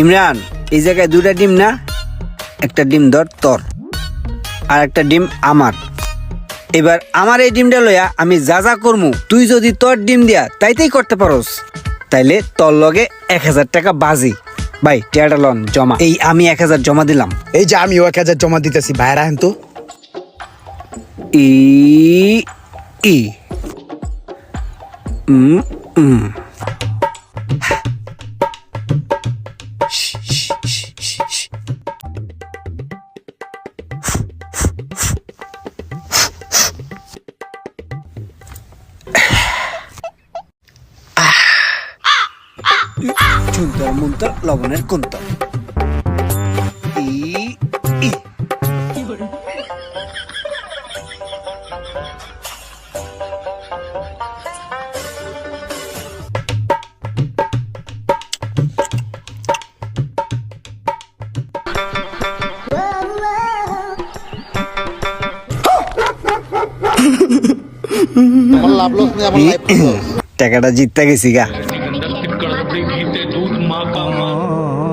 ইমরান, এই জায়গায় দুইটা ডিম না, একটা ডিম ধর তোর আর একটা ডিম আমার। এবার আমার এই ডিমটা লইয়া আমি যা যা করমু, তুই যদি তোর ডিম দিয়া তাইতেই করতে পারোস, তাইলে তোর লগে 1000 টাকা বাজি। ভাই টিয়াটা লন জমা। এই আমি 1000 জমা দিলাম। এই যে আমিও 1000 জমা দিতেছি, ভাইরা হেন তো। ই ই উম উম চুন্তর মুন্তর লবণের কুন্তর। ই ই আমার লাভ লস নেই, আমার লাইফ টাকাটা জিততে গেছি গা। गंधर्व कड़कती घीते दूध माँ का माँ